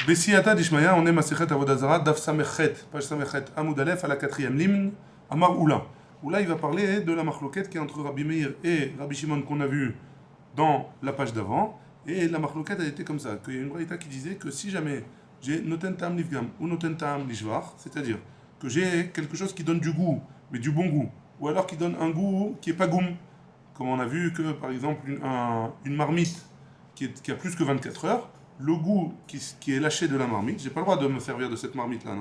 Bessiyata d'Ishmaïa, on est Masechet Avodazara, Daf Samechet, page Samechet, Amoud Aleph, à la quatrième ligne, Amar Oula. Oula, il va parler de la marloquette qui est entre Rabbi Meir et Rabbi Shimon qu'on a vu dans la page d'avant. Et la marloquette a été comme ça, qu'il y a une braïta qui disait que si jamais j'ai Noten Tam Nifgam ou Noten Tam Nishvar, c'est-à-dire que j'ai quelque chose qui donne du goût, mais du bon goût, ou alors qui donne un goût qui est pas goum, comme on a vu que par exemple une marmite qui a plus que 24 heures, le goût qui est lâché de la marmite, j'ai pas le droit de me servir de cette marmite là,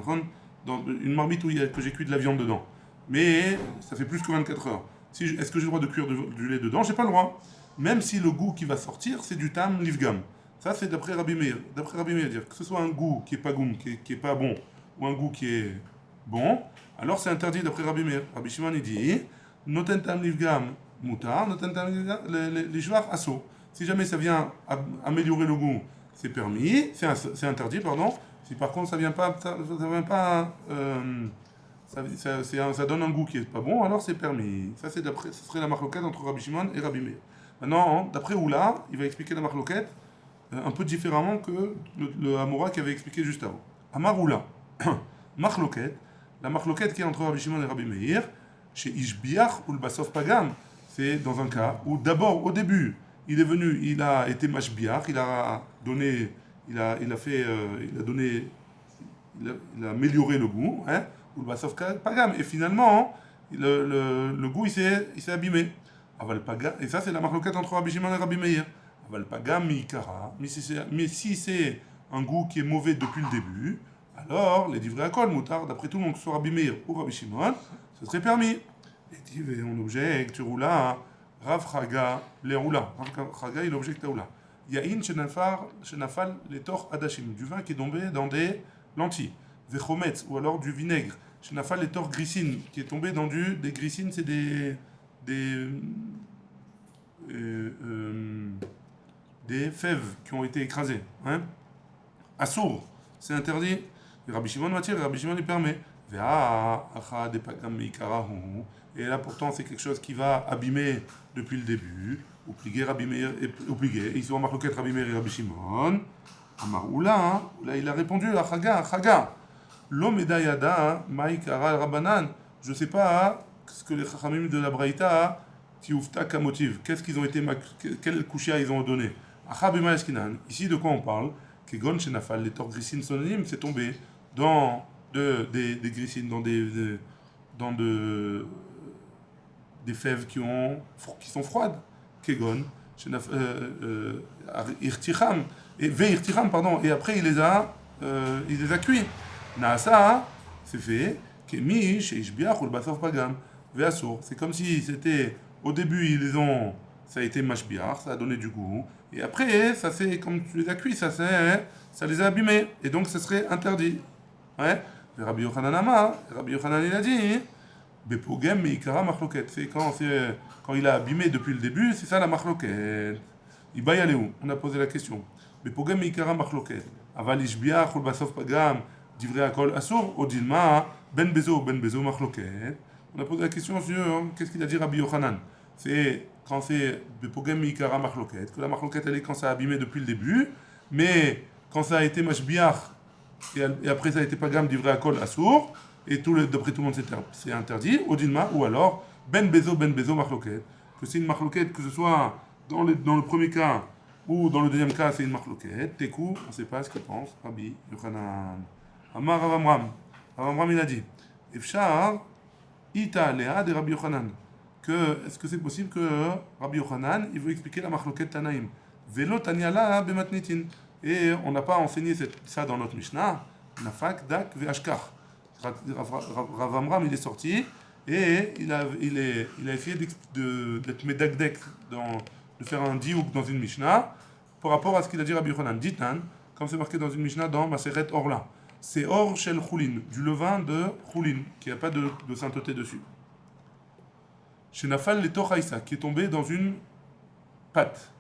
dans une marmite que j'ai cuit de la viande dedans, mais ça fait plus que 24 heures. Est-ce que j'ai le droit de cuire du lait dedans? J'ai pas le droit. Même si le goût qui va sortir, c'est du tam livgam. Ça, c'est d'après Rabbi Meir. D'après Rabbi Meir, dire que ce soit un goût qui est pas goum, qui est pas bon, ou un goût qui est bon, alors c'est interdit d'après Rabbi Meir. Rabbi Shimon, il dit noten tam livgam mutar, noten tam livgam les jvar asso. Si jamais ça vient améliorer le goût, c'est permis, c'est interdit, pardon. Si par contre ça vient pas, ça donne un goût qui est pas bon, alors c'est permis. Ça, ce serait la marloquette entre Rabbi Shimon et Rabbi Meir. Maintenant, d'après Oula, il va expliquer la marloquette un peu différemment que le Amora qui avait expliqué juste avant. Amar Oula, marloquette, la marloquette qui est entre Rabbi Shimon et Rabbi Meir, chez Ishbiach ou le Bassof Pagam, c'est dans un cas où d'abord, au début, il est venu, il a été mashbiach, il a donné, il a amélioré le goût, hein, ou le Bassof Pagam, et finalement, le goût il s'est abîmé. Et ça, c'est la marloquette entre Rabbi Shimon et Rabbi Meir. Aval pagam mikara. Mais si c'est un goût qui est mauvais depuis le début, alors les divrei akol moutar, d'après tout, donc soit Rabbi Meir ou Rabbi Shimon, ce serait permis. Et on objecte, roula, Rav Chaga, les roula. Rav Chaga, il objecte à roula. Yain shenafal les tor adashim, du vin qui est tombé dans des lentilles. Vechometz, ou alors du vinaigre. Shenafal les tor glycine, qui est tombé dans des glycines, c'est des fèves qui ont été écrasées. Hein? Assour, c'est interdit. Et Rabbi Shimon m'attire, Rabbi Shimon il permet. Et là pourtant c'est quelque chose qui va abîmer depuis le début. Obligé Rabbi Meir, obligé. Ils sont en marloquette Rabbi Meir et Rabbi Shimon. Amar Oula, là il a répondu à Chaga. L'omedayada, maïkara rabanan. Je sais pas ce que les chachamim de la Braïta Tioufta Kamotiv, qu'est-ce qu'ils ont été, quel couchia ils ont donné. Achabima Eskinan, ici de quoi on parle? Kegon Shenafal, les torts glycines synonymes, c'est tombé dans des glycines, dans des fèves qui sont froides. Kegon, Irticham, et Veirticham, pardon, et après il les a cuits. Naasa, c'est fait, Kemi, Sheishbiach ou le Bassof Pagam, Veassour, c'est comme si c'était. Au début, ça a été mashbiach, ça a donné du goût. Et après, ça c'est comme tu les as cuits, ça les a abîmés. Et donc, ça serait interdit. Ouais. Et Rabbi Yochanan Amar, Rabbi Yochanan il a dit, Bepogem meikara machloket. C'est quand il a abîmé depuis le début, c'est ça la machloket. Il va y aller où? On a posé la question. Bepogem meikara machloket. Aval ishbiach ou basof pagam, divrei akol asur, odilma, ben bezo machloket. On a posé la question sur qu'est-ce qu'il a dit Rabbi Yochanan. C'est quand c'est Bepogem Mikara Machloket, que la Machloket elle est quand ça a abîmé depuis le début, mais quand ça a été Mashbiach, et après ça a été Pagam d'Ivrei Akol Assour, et d'après tout le monde c'est interdit, Odilma, ou alors Ben Bezo Machloket, que c'est une Machloket, que ce soit dans le premier cas ou dans le deuxième cas c'est une Machloket, Tekou, on ne sait pas ce qu'il pense, Rabbi Yochanan. Amar Rav Amram il a dit, Efshar, Ita Léa de Rabbi Yochanan. Est-ce que c'est possible que Rabbi Yochanan il veut expliquer la machloket Tanaïm? Velo Taniala Bematnitin. Et on n'a pas enseigné ça dans notre Mishnah. Nafak, Dak, Veashkar. Rav Amram il est sorti et il a essayé d'être médagdek, de faire un diouk dans une Mishnah par rapport à ce qu'il a dit Rabbi Yochanan. Ditan, comme c'est marqué dans une Mishnah dans Maseret Orla. C'est Or Shel Choulin, du levain de Choulin, qui n'a pas de sainteté dessus. Chez Nafal le Tochaïsa, qui est tombé dans une pâte.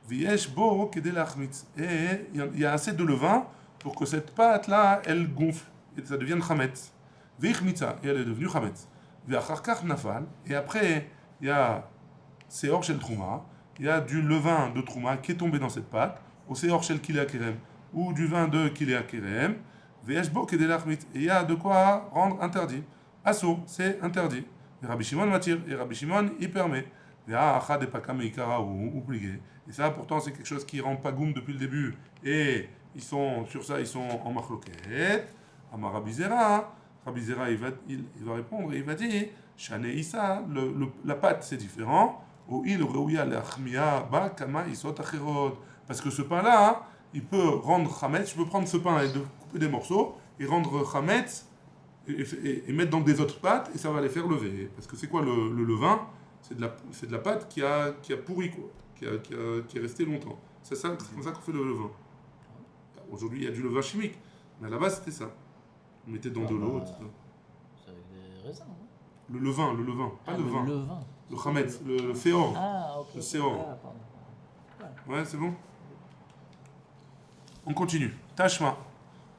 Viesh Bo Kedelachmitz. Et il y a assez de levain pour que cette pâte-là, elle gonfle, et ça devienne Chametz. Veichmitza, et elle est devenue Chametz. Veacharkach Nafal, et après, il y a Seor Shel Trouma, il y a du levain de Trouma qui est tombé dans cette pâte, au Seor Shel Kila Kerem, ou du vin de Kilea Kerem, Veyashbo Kedelachmit. Et il y a de quoi rendre interdit. Assour, c'est interdit. Et Rabbi Shimon m'attire, et Rabbi Shimon il permet. Et ça, pourtant, c'est quelque chose qui rend pagoum depuis le début. Et ils sont, sur ça, ils sont en machloket. Amar Rabbi Zera, il va répondre et il va dire Shane Issa, la pâte c'est différent. Parce que ce pain-là, il peut rendre chametz. Je peux prendre ce pain et de couper des morceaux et rendre chametz et mettre dans des autres pâtes et ça va les faire lever. Parce que c'est quoi le levain? C'est de la pâte qui a pourri, quoi, qui est restée longtemps. C'est comme ça qu'on fait le levain. Aujourd'hui, il y a du levain chimique, mais à la base, c'était ça. On mettait dans de l'eau, etc. C'est avec des raisins, non? Le levain, pas le vin. Le vin. Le chametz, le féor. Ah, ok. Le séor. Ouais, c'est bon. On continue. Tashma.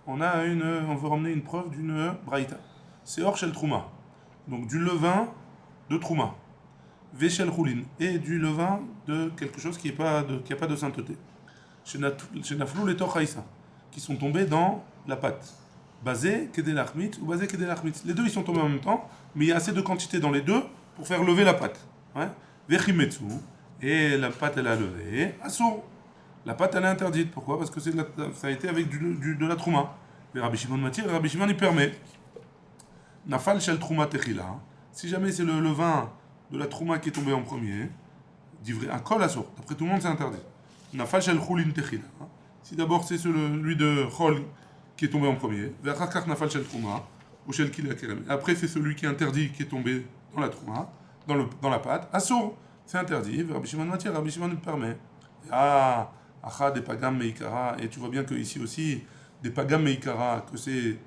On veut ramener une preuve d'une braïta. Séor shel trouma. Donc du levain de trouma. Veshel roulin. Et du levain de quelque chose qui n'a pas de sainteté. Chez Naflou les Torchaïsa. Qui sont tombés dans la pâte. Basé kedelachmit ou basé kedelachmit. Les deux ils sont tombés en même temps, mais il y a assez de quantité dans les deux pour faire lever la pâte. Vechimetsu. Et la pâte elle a levé. Assour. La pâte elle est interdite. Pourquoi? Parce que ça a été avec de la trouma. Mais Rabbi Shimon m'attire, Rabbi Shimon il permet. Nafal shel trouma techila. Si jamais c'est le levain de la trouma qui est tombé en premier, d'ivré un kol assour. D'après tout le monde c'est interdit. Nafal shel chulin techila. Si d'abord c'est celui de chol qui est tombé en premier, nafal shel trouma ou shel kilea kerem. Après c'est celui qui est interdit qui est tombé dans la trouma, dans la pâte. Assour, c'est interdit. Rabbi Shimon m'attire, Rabbi Shimon il permet. Ah, Acha des pagam meikara, et tu vois bien que ici aussi des pagam meikara, que c'est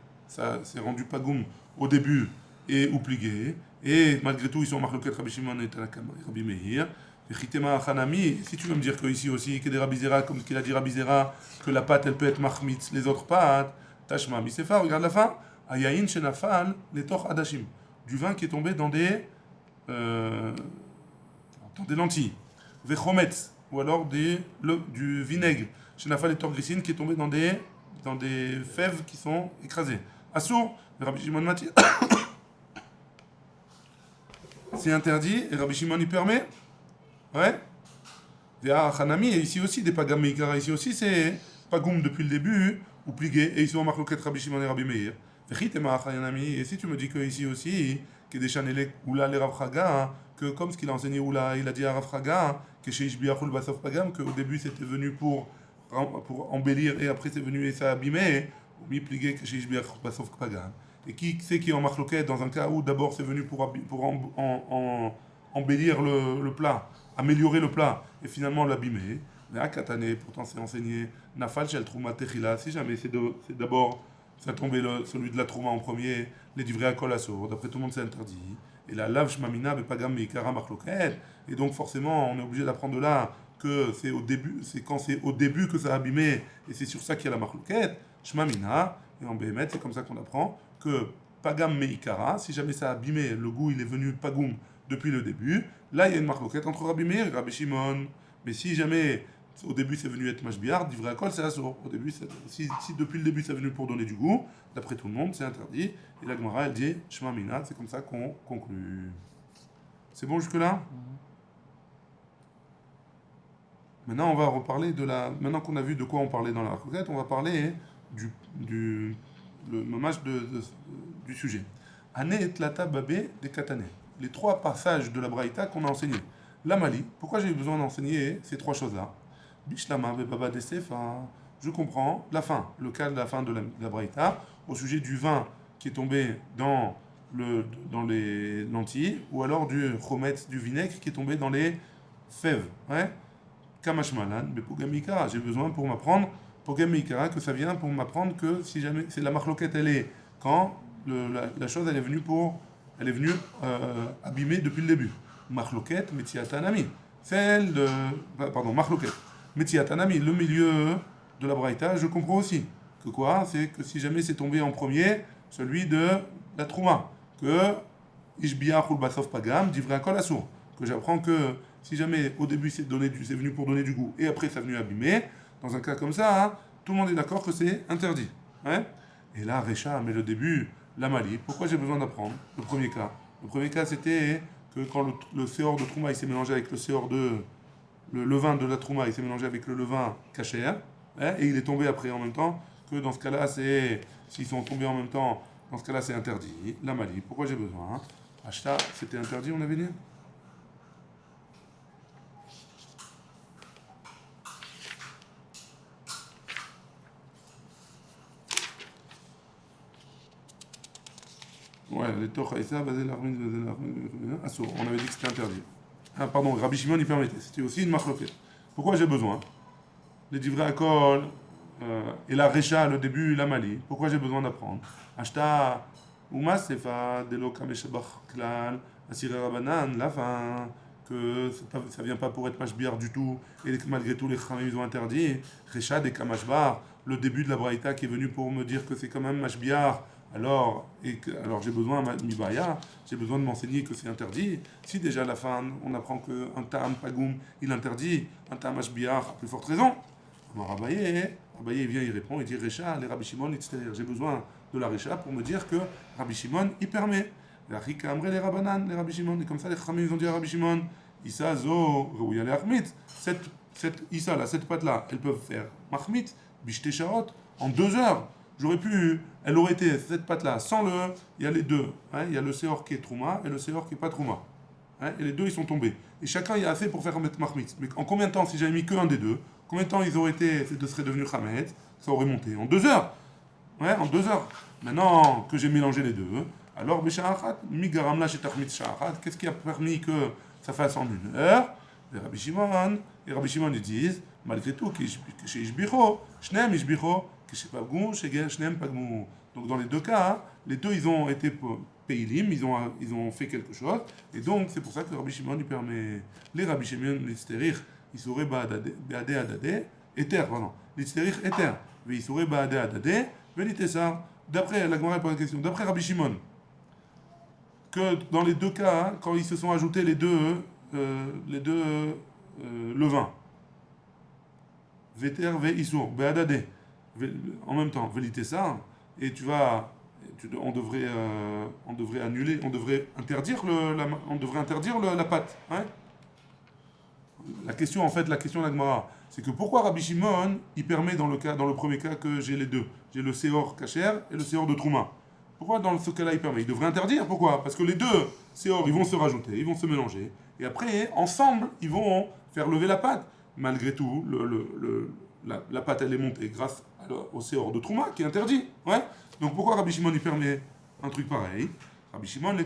rendu pagoum au début et oupligué, et malgré tout ils sont marloquet Rabbi Shimon et Rabbi Meir. Vechitema achanami, si tu veux me dire que ici aussi que des Rabbi Zera, comme qu'il a dit Rabbi Zera, que la pâte elle peut être mahmitz, les autres pâtes, tashma misefa, regarde la fin, ayayin shenafal letor adashim, du vin qui est tombé dans des lentilles, vechometz, ou alors du vinaigre, shenafal letor glycine qui est tombé dans des fèves qui sont écrasées. Assour, Rabbi Shimon Matir, c'est interdit et Rabbi Shimon y permet. Ouais. Et ici aussi, des pagam meikara, ici aussi c'est pagoum depuis le début, ou pligué, et ici on marque le Rabbi Shimon et Rabbi Meir. Et si tu me dis que ici aussi, que des chanelek oula les Rav Chaga, que comme ce qu'il a enseigné oula, il a dit à Rav Chaga, que chez Ishbiachul Basof Pagam, qu'au début c'était venu pour embellir, et après c'est venu et ça a abîmé, ou mi pligué que chez Ishbiachul Basof Pagam. Et qui c'est qui est en marque dans un cas où d'abord c'est venu pour embellir le plat, améliorer le plat et finalement l'abîmer. Mais à Katane, pourtant c'est enseigné Nafal shel trouma techila. Si jamais c'est d'abord ça tombé celui de la trouma en premier, les divrei à kol assour, d'après tout le monde c'est interdit. Et la lave shmamina bepagam meikara machloket. Et donc forcément on est obligé d'apprendre de là que c'est quand c'est au début que ça a abîmé et c'est sur ça qu'il y a la machloket. Shmamina, et en Béhémet c'est comme ça qu'on apprend que pagam meikara, si jamais ça a abîmé, le goût il est venu pagoum depuis le début, là il y a une marloquette entre Rabbi Meir et Rabbi Shimon. Mais si jamais au début c'est venu être mashbiar, d'ivrei akol c'est assour. Au début, si depuis le début c'est venu pour donner du goût, d'après tout le monde c'est interdit. Et la Gemara elle dit Shema Mina, c'est comme ça qu'on conclut. C'est bon jusque-là? Maintenant on va reparler maintenant qu'on a vu de quoi on parlait dans la marloquette, on va parler le mamage du sujet. Ane et lata babé de katane. Les trois passages de la Braïta qu'on a enseignés. La Mali, pourquoi j'ai eu besoin d'enseigner ces trois choses-là? Bishlama beba de sefa. Je comprends la fin, le cas de la fin de la Braïta, au sujet du vin qui est tombé dans les lentilles, ou alors du chometz, du vinaigre qui est tombé dans les fèves. Ouais? Kamashmalan, bepogamika. J'ai besoin pour m'apprendre, pogamika, que ça vient pour m'apprendre que si jamais c'est la marloquette, elle est quand la chose elle est venue abîmer depuis le début. Marloquette, Metziatanami. Marloquette. Metziatanami, le milieu de la Braïta, je comprends aussi. Que quoi? C'est que si jamais c'est tombé en premier, celui de la Trouma, que Ishbiachul Basof Pagam, divrei akol assour. Que j'apprends que si jamais au début c'est venu pour donner du goût et après ça est venu abîmer, dans un cas comme ça, Tout le monde est d'accord que c'est interdit. Hein? Et là, Recha, mais le début, la Mali, pourquoi j'ai besoin d'apprendre le premier cas? Le premier cas, c'était que quand le séor de Trouma il s'est mélangé avec le séor de. Le levain de la Trouma il s'est mélangé avec le levain kasher, hein, et il est tombé après en même temps, que dans ce cas-là, c'est. S'ils sont tombés en même temps, dans ce cas-là, c'est interdit. La Mali, pourquoi j'ai besoin? Ashta, c'était interdit, on avait dit? Ouais, les Toch Haïssa, Basel Armin, Assour. On avait dit que c'était interdit. Ah, pardon, Rabbi Shimon y permettait. C'était aussi une machloquette. Pourquoi j'ai besoin? Les divrei Akol et la Recha, le début, la Mali. Pourquoi j'ai besoin d'apprendre? Ashta, Uma Sefa, Delo Kameshabach Klal, Asire Rabanan, la fin. Que ça vient pas pour être mashbiar du tout, et que malgré tout les Khamim ils ont interdit. Recha des Kamashbar, le début de la Braïta qui est venu pour me dire que c'est quand même mashbiar. Alors j'ai besoin, Mibaya, j'ai besoin de m'enseigner que c'est interdit. Si déjà à la fin on apprend qu'un Ta'am Pagoum il interdit, un Ta'am Ashbiar à plus forte raison. Alors Abaye vient, il répond, il dit Recha, les Rabbi Shimon, etc. J'ai besoin de la Recha pour me dire que Rabbi Shimon il permet. Les Rabanan, les Rabbi Shimon, et comme ça les Khamim ils ont dit à Rabbi Shimon, Issa zo, Rouya le Achmit, cette Issa là, cette patte là, elles peuvent faire Mahmit, Bishte Shaot, en 2 heures. J'aurais pu, elle aurait été cette patte-là, sans le, il y a les deux, hein, il y a le séor qui est Trouma et le séor qui est pas Trouma. Hein, et les deux ils sont tombés. Et chacun il y a assez pour faire mettre Mahmit. Mais en combien de temps, si j'avais mis que un des deux, combien de temps ils auraient été, seraient devenus Khamet, ça aurait monté? En 2 heures. Ouais, en 2 heures. Maintenant que j'ai mélangé les deux, alors Bisha'achat, Migaramla chez Tahmit Sha'achat, qu'est-ce qui a permis que ça fasse en 1 heure? Les Rabbi Shimon ils disent, malgré tout, chez Ishbicho, Shneem Ishbicho, donc dans les deux cas, les deux ils ont été peilim, ils ont fait quelque chose, et donc c'est pour ça que le Rabbi Shimon il permet les Rabbi Shimon l'Isterir, ils seraient Baadé Adadé, Éther, pardon, l'Isterir Éther, mais ils seraient Baadé Adadé, Velitessar, d'après la Gemara pose la question, d'après Rabbi Shimon, que dans les deux cas, hein, quand ils se sont ajoutés les deux levains, Véter ve Issour, Beadadé, en même temps, vérité ça, et on devrait annuler, on devrait interdire la pâte. Hein. La question de la Gemara, c'est que pourquoi Rabbi Shimon, il permet dans le premier cas que j'ai les deux, j'ai le séor kasher et le séor de Trouma. Pourquoi dans ce cas-là il permet? Il devrait interdire, pourquoi? Parce que les deux séor, ils vont se rajouter, ils vont se mélanger, et après, ensemble, ils vont faire lever la pâte. Malgré tout, la pâte elle est montée grâce au séor de Trouma qui est interdit. Ouais. Donc pourquoi Rabbi Shimon il permet un truc pareil? Rabbi Shimon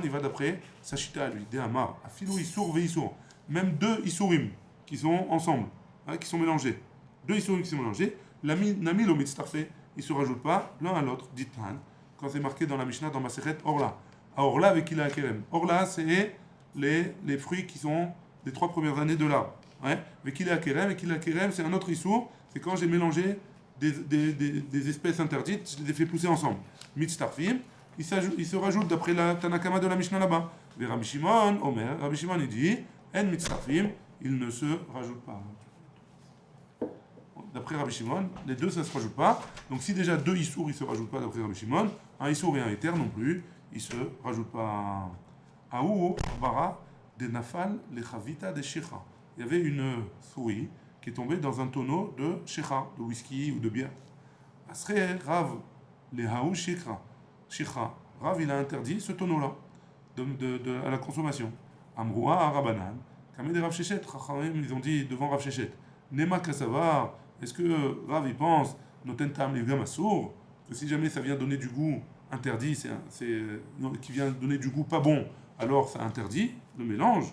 il va d'après Sachita à lui, De Amar, Afilou Issour ve Issour. Même 2 Issourim qui sont ensemble, hein, qui sont mélangés. 2 Issourim qui sont mélangés, Nami lo mitztarfé, ils ne se rajoutent pas l'un à l'autre, dit Han, quand c'est marqué dans la Mishnah, dans Masechet Orla. À Orla avec Ila Kerem. Orla c'est les fruits qui sont des 3 premières années de l'arbre. Ouais. Vekila Kerem, c'est un autre issour, c'est quand j'ai mélangé des espèces interdites, je les ai fait pousser ensemble. Mitztarfim, il se rajoute d'après la Tanakama de la Mishnah là-bas. Mais Rabbi Shimon, Rabbi Shimon il dit, En Mitztarfim, il ne se rajoute pas. D'après Rabbi Shimon, les deux ça ne se rajoute pas. Donc si déjà 2 issours ils ne se rajoutent pas d'après Rabbi Shimon, un issour et un éther non plus, ils ne se rajoutent pas. Aou, Bara, de Nafal, les Chavita, des Shecha. Il y avait une souris qui est tombée dans un tonneau de shecha, de whisky ou de bière. Asre Rav, les haou shecha. Rav, il a interdit ce tonneau-là à la consommation. Amroua Rabanan, Kamé de Rav Shechet, ils ont dit devant Rav Shechet, Nema Kassavar, est-ce que Rav il pense, Noten Tam Livgam Assour, que si jamais ça vient donner du goût interdit, qui vient donner du goût pas bon, alors ça interdit le mélange.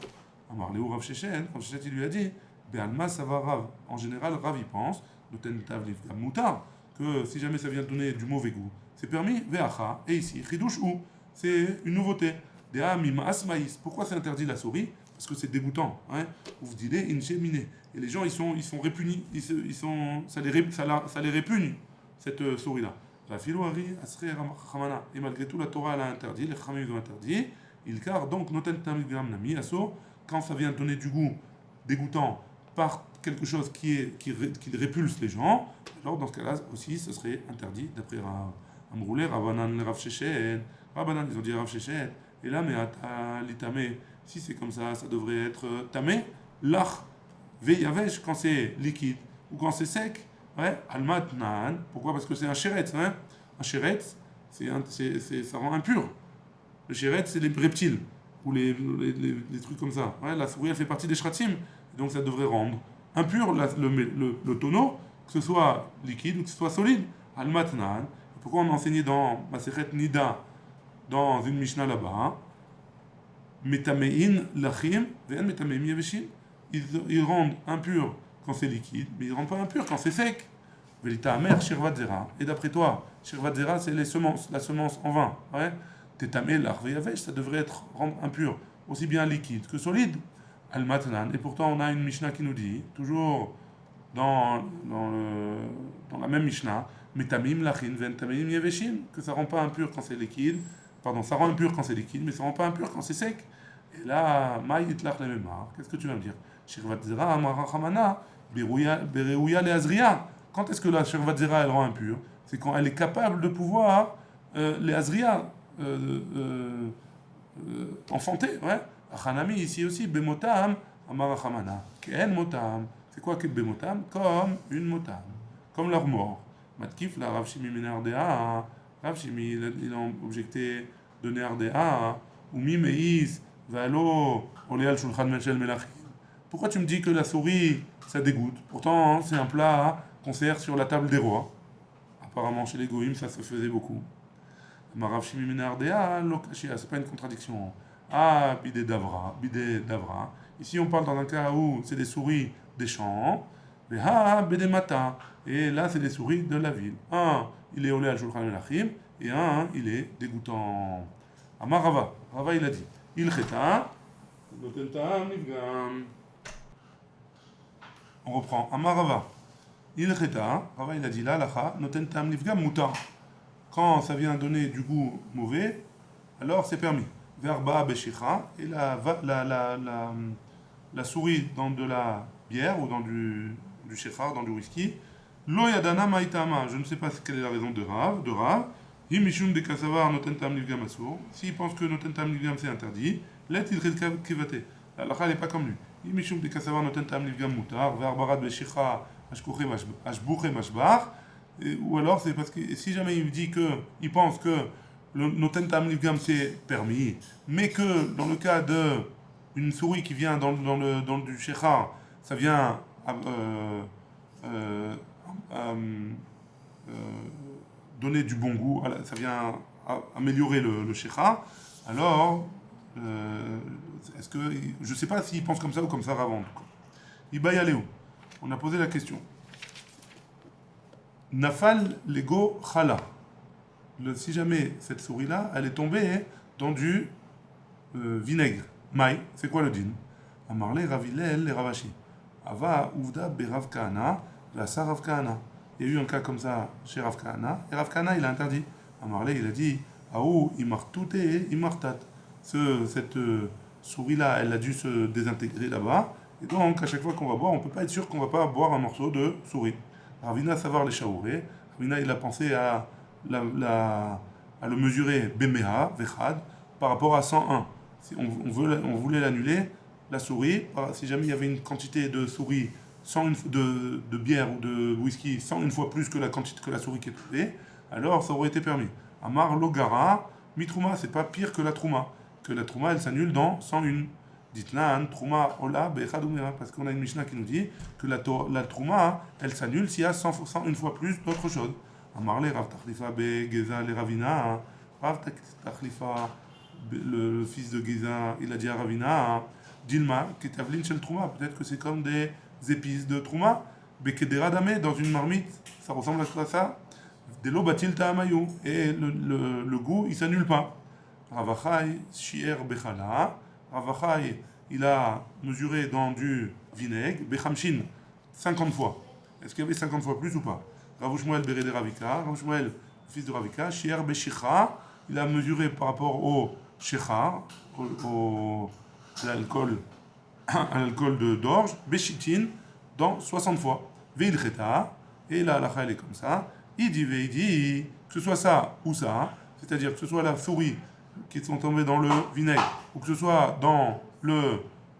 Amar Léo Rav Shechet il lui a dit, Be'alma Sava Rav. En général, Rav il pense, Noten Tav Livgam Moutar, que si jamais ça vient donner du mauvais goût, c'est permis, Ve'acha, et ici, Chidush ou, c'est une nouveauté. Dea Mima Asmaïs. Pourquoi c'est interdit la souris? Parce que c'est dégoûtant. Hein? Vous dites, Inchemine. Et les gens, ils sont répugnés, ça les répugne, cette souris-là. La filouari, Asre Ramana. Et malgré tout, la Torah l'a interdit, les Khamim ont interdit. Il car donc, Noten Tam Livgam Nami, Asso, quand ça vient donner du goût dégoûtant quelque chose qui répulse les gens, alors dans ce cas-là aussi, ce serait interdit, d'après Amroulé, Rabbanan, Rav Sheshet, Rabbanan, ils ont dit Rav Sheshet, et là, mais l'itame, si c'est comme ça devrait être tamé, lach, veyavesh, quand c'est liquide, ou quand c'est sec, ouais, almat nan, pourquoi? Parce que c'est un chéretz, hein? Un chéretz, ça rend impur. Le chéret, c'est les reptiles, ou les trucs comme ça. Ouais, la souris, elle fait partie des shratim, donc ça devrait rendre impur le tonneau, que ce soit liquide ou que ce soit solide. Al-matnan. Pourquoi on enseignait dans Masechet Nida, dans une Mishnah là-bas, Metamein lachim, ve'en metameim yeveshim. Ils rendent impur quand c'est liquide, mais ils ne rendent pas impur quand c'est sec. Velita amer, shirvat zera. Et d'après toi, shirvat zera, c'est les semences, la semence en vin. Ouais. Tétamé, l'arveyavesh, ça devrait être rendre impur, aussi bien liquide que solide. Al-matnan. Et pourtant, on a une Mishnah qui nous dit, toujours dans la même Mishnah, Metamim lachin, ventamim yeveshim, que ça rend pas impur quand c'est liquide. Pardon, ça rend impur quand c'est liquide, mais ça rend pas impur quand c'est sec. Et là, maït lach le memar. Qu'est-ce que tu vas me dire? Shirvat zera, amarachamana, bereuya leazria. Quand est-ce que la shirvat zera, elle rend impure? C'est quand elle est capable de pouvoir les azria. Enfanté, ouais. Achanami ici aussi, bemotam, amarachamana. Ken motam. C'est quoi que bemotam? Comme une motam. Comme leur mort. Matkif, la Rav Shimi Menardea. Rav Shimi, il a objecté de Nerdea. Ou mi meis, valo, oleal shulchan menchel melachim. Pourquoi tu me dis que la souris, ça dégoûte? Pourtant, hein, c'est un plat qu'on sert sur la table des rois. Apparemment, chez les goïms, ça se faisait beaucoup. Marav Shimi Menardea, lokashia, c'est pas une contradiction. Ah, bidé davra. Ici, on parle dans un cas où c'est des souris des champs. Bidé mata. Et là, c'est des souris de la ville. Un, il est olé al shulchan melachim, et un, il est dégoûtant. Amarava. Rava, il a dit. Il cheta. Notentam nifgam. On reprend. Amarava. Il cheta. Rava, il a dit là, lacha. Notentam nifgam mutar. Quand ça vient donner du goût mauvais, alors c'est permis. Verba beshicha, et la souris dans de la bière ou dans du shechar, dans du whisky. Lo yadana maitama, je ne sais pas quelle est la raison de Rav. Himishum de kasavar noten tam livgam asur. S'il pense que noten tam livgam c'est interdit, let il kivate. La lacha n'est pas comme lui. Himishum de kasavar noten tam livgam mutar, verbarat beshicha, ashbuche mashbach. Ou alors c'est parce que si jamais il me dit qu'il pense que le noten tam livgam c'est permis, mais que dans le cas de une souris qui vient dans du shechar, ça vient donner du bon goût, ça vient améliorer le shechar, alors est-ce que je sais pas s'il pense comme ça ou comme ça avant. Iba Yaléo, on a posé la question. Nafal lego chala. Si jamais cette souris-là, elle est tombée dans du vinaigre. Maï, c'est quoi le din? Amarle Ravilel et Ravashi. Ava uvda berav kahana, vasa Rav Kahana. Il y a eu un cas comme ça chez Rav Kahana, et Rav Kahana il a interdit. Amarle il a dit Aou imartute imartat. Cette souris-là, elle a dû se désintégrer là-bas, et donc à chaque fois qu'on va boire, on ne peut pas être sûr qu'on ne va pas boire un morceau de souris. Ravina savoir les shaouré. Ravina il a pensé à le mesurer Bemeha, Vechad, par rapport à 101. Si on voulait l'annuler, la souris, si jamais il y avait une quantité de souris, de bière ou de whisky, 101 fois plus que la souris qui est trouvée, alors ça aurait été permis. Amar Logara, Mitrouma, c'est pas pire que la Trouma. Que la Trouma, elle s'annule dans 101. Dites-là, Trouma, Ola, Bechadumera, parce qu'on a une Mishnah qui nous dit que la Trouma, elle s'annule s'il y a 101 fois plus d'autres choses. Amarle Rav Tachlifa be Geza le Ravina, Rav Tachlifa, le fils de Geza, il a dit à Ravina, Dilma, Ketavlin shel Trouma, peut-être que c'est comme des épices de Trouma, Bekedera Dame, dans une marmite, ça ressemble à ça, Delo Batil Ta'amayu, et le goût, il s'annule pas. Ravachai, Shier Bechala, Ravachai, il a mesuré dans du vinaigre, Bechamshin, 50 fois. Est-ce qu'il y avait 50 fois plus ou pas? Rav Shmuel Berede Ravika, Rav Shmuel, fils de Ravika, Shier Beshicha, il a mesuré par rapport au Shechar, à l'alcool d'orge, Beshitin, dans 60 fois. Veilcheta, et la halakha elle est comme ça. Il dit, que ce soit ça ou ça, c'est-à-dire que ce soit la souris qui sont tombées dans le vinaigre, ou que ce soit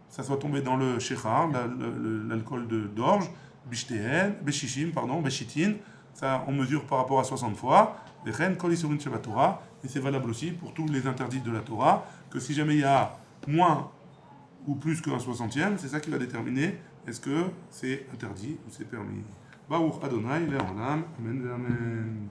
ça soit tombé dans le shechar, l'alcool d'orge, bishteen, beshishim, pardon, beshitin, ça on mesure par rapport à 60 fois, vechen kol isurin shebatorah, et c'est valable aussi pour tous les interdits de la Torah, que si jamais il y a moins ou plus qu'un 60e, c'est ça qui va déterminer est-ce que c'est interdit ou c'est permis. Baruch Adonai, Le'olam, Amen, Amen.